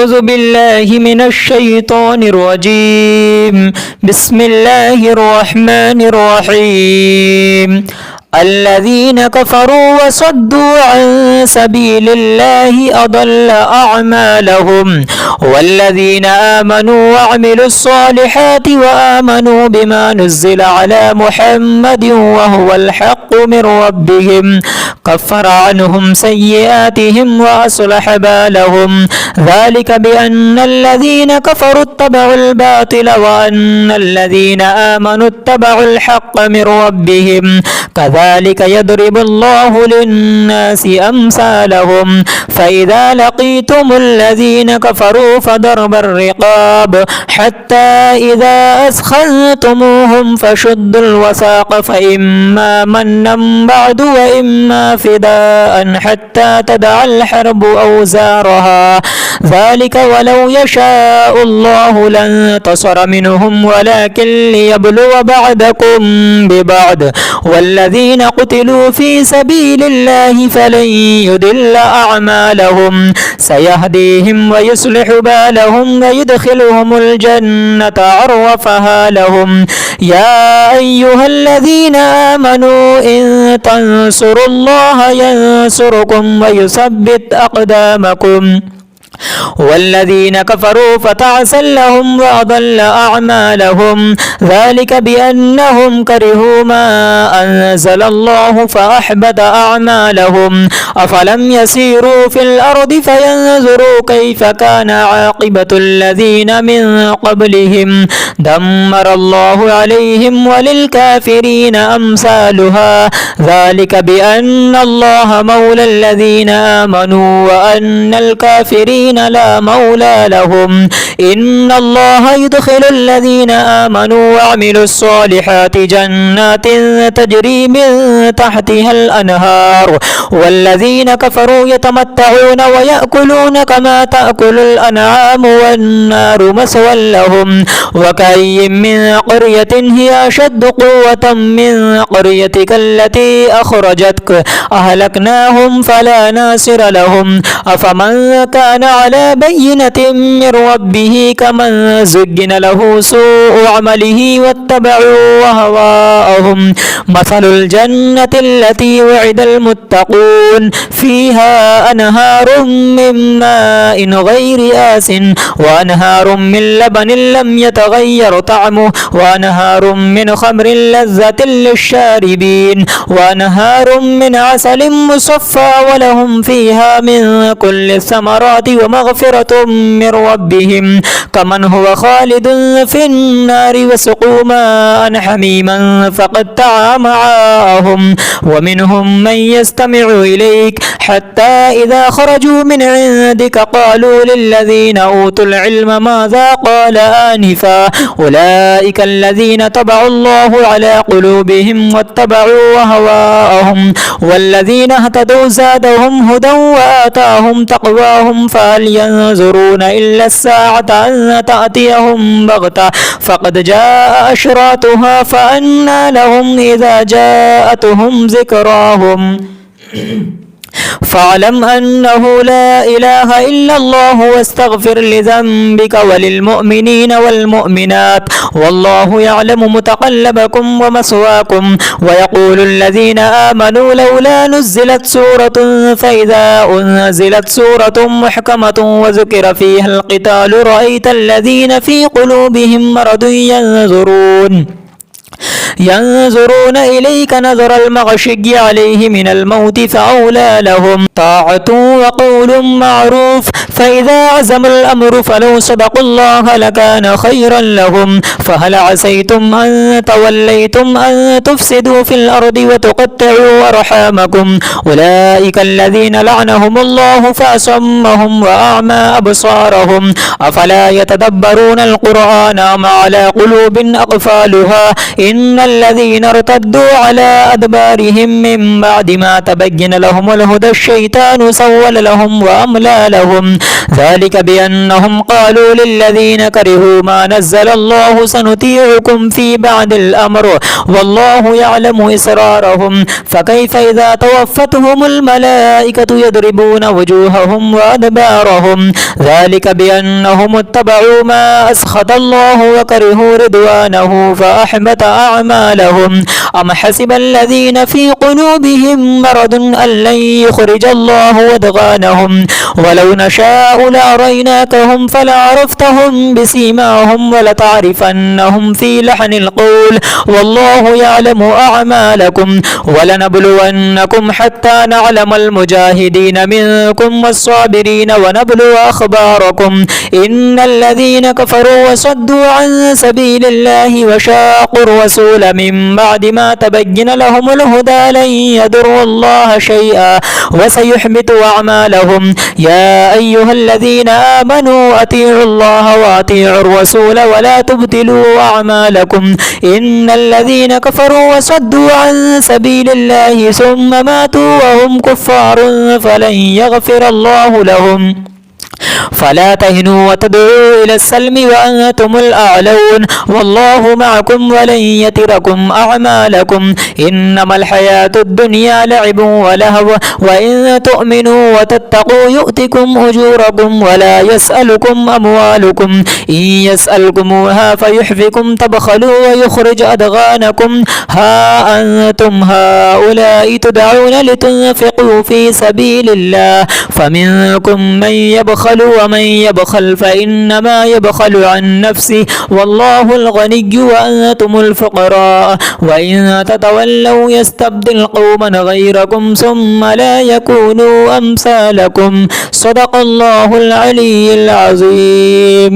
أعوذ بالله من الشيطان الرجيم. بسم الله الرحمن الرحيم. الذين كفروا وصدوا عن سبيل الله أضل أعمالهم، والذين آمنوا وعملوا الصالحات وآمنوا بما نزل على محمد وهو الحق من ربهم كفر عنهم سيئاتهم وأصلح بالهم، ذلك بأن الذين كفروا اتبعوا الباطل وأن الذين آمنوا اتبعوا الحق من ربهم، كذلك يضرب الله للناس أمثالهم. فإذا لقيتم الذين كفروا فضرب الرقاب حتى إذا أثخنتموهم فشدوا الوثاق فإما منا بعد وإما فداء حتى تدع الحرب أوزارها، ذلك ولو يشاء الله لانتصر منهم ولكن ليبلو بعضكم ببعض، والذين قتلوا في سبيل الله فلن يضل أعمالهم، سيهديهم ويصلح بالهم ويدخلهم الجنة عرفها لهم. يا أيها الذين آمنوا إن تنصروا الله ينصركم ويثبت أقدامكم، والذين كفروا فتعسا لهم وأضل أعمالهم، ذلك بأنهم كرهوا ما أنزل الله فأحبط أعمالهم. أفلم يسيروا في الأرض فينظروا كيف كان عاقبة الذين من قبلهم، دمر الله عليهم وللكافرين أمثالها، ذلك بأن الله مولى الذين آمنوا وأن الكافرين لا مولى لهم. إن الله يدخل الذين آمنوا وعملوا الصالحات جنات تجري من تحتها الأنهار، والذين كفروا يتمتعون ويأكلون كما تأكل الأنعام والنار مثوى لهم. وكأي من قرية هي أشد قوة من قريتك التي أخرجتك أهلكناهم فلا ناصر لهم. أفمن كان على بينة من ربه كمن زين له سوء عمله واتبعوا أهواءهم. مثل الجنة التي وعد المتقون فيها أنهار من ماء غير آس وأنهار من لبن لم يتغير طعمه وأنهار من خمر لذة للشاربين وأنهار من عسل مصفى ولهم فيها من كل الثمرات ومغفرة من ربهم كمن هو خالد في النار وسقوا ماء حميما فقطع أمعاءهم. ومنهم من يستمع إليك حتى إذا خرجوا من عندك قالوا للذين أوتوا العلم ماذا قال آنفا أولئك الذين طبع الله على قلوبهم واتبعوا أهواءهم، والذين اهتدوا زادهم هدى وآتاهم تقواهم فهل ينظرون إلا الساعة أن تأتيهم بغتة فقد جاء أشراطها فأنى لهم إذا جاءتهم ذكراهم. فاعلم أنه لا إله إلا الله واستغفر لذنبك وللمؤمنين والمؤمنات والله يعلم متقلبكم ومثواكم. ويقول الذين آمنوا لولا نزلت سورة فإذا أنزلت سورة محكمة وذكر فيها القتال رأيت الذين في قلوبهم مرض ينظرون إليك نظر المغشي عليه من الموت فأولى لهم طاعة وقول معروف فإذا عزم الأمر فلو صدقوا الله لكان خيرا لهم. فهل عسيتم أن توليتم أن تفسدوا في الأرض وتقطعوا أرحامكم أولئك الذين لعنهم الله فأصمهم وأعمى أبصارهم. أفلا يتدبرون القرآن أم على قلوب أقفالها إن الذين ارتدوا على أدبارهم من بعد ما تبين لهم الهدى الشيطان سول لهم وأملى لهم ذلك بأنهم قالوا للذين كرهوا ما نزل الله سنطيعكم في بعض الأمر والله يعلم إسرارهم فكيف إذا توفتهم الملائكة يضربون وجوههم وأدبارهم ذلك بأنهم اتبعوا ما أسخط الله وكرهوا رضوانه فأحبط أعمالهم أم حسب الذين في قلوبهم مرض أن لن يخرج الله أضغانهم ولو نشاء لأريناكهم فلعرفتهم بسيماهم ولتعرفنهم في لحن القول والله يعلم أعمالكم ولنبلونكم حتى نعلم المجاهدين منكم والصابرين ونبلو أخباركم إن الذين كفروا وصدوا عن سبيل الله وشاقوا الرسول من بعد ما تبين لهم الهدى لن يضروا الله شيئا وسيحبط أعمالهم يا أيها الذين آمنوا أطيعوا الله وأطيعوا الرسول ولا تبطلوا أعمالكم إن الذين كفروا وصدوا عن سبيل الله ثم ماتوا وهم كفار فلن يغفر الله لهم فلا تهنوا وتدعوا إلى السلم وأنتم الأعلون والله معكم ولن يتركم أعمالكم إنما الحياة الدنيا لعب ولهو وإن تؤمنوا وتتقوا يؤتكم أجوركم ولا يسألكم أموالكم إن يسألكموها فيحفكم تبخلوا ويخرج أضغانكم ها أنتم هؤلاء تدعون لتنفقوا في سبيل الله فمنكم من يبخل ومن يبخل فإنما يبخل عن نفسه والله الغني وأنتم الفقراء وإن تتولوا يستبدل قوما غيركم ثم لا يكونوا أمثالكم صدق الله العلي العظيم.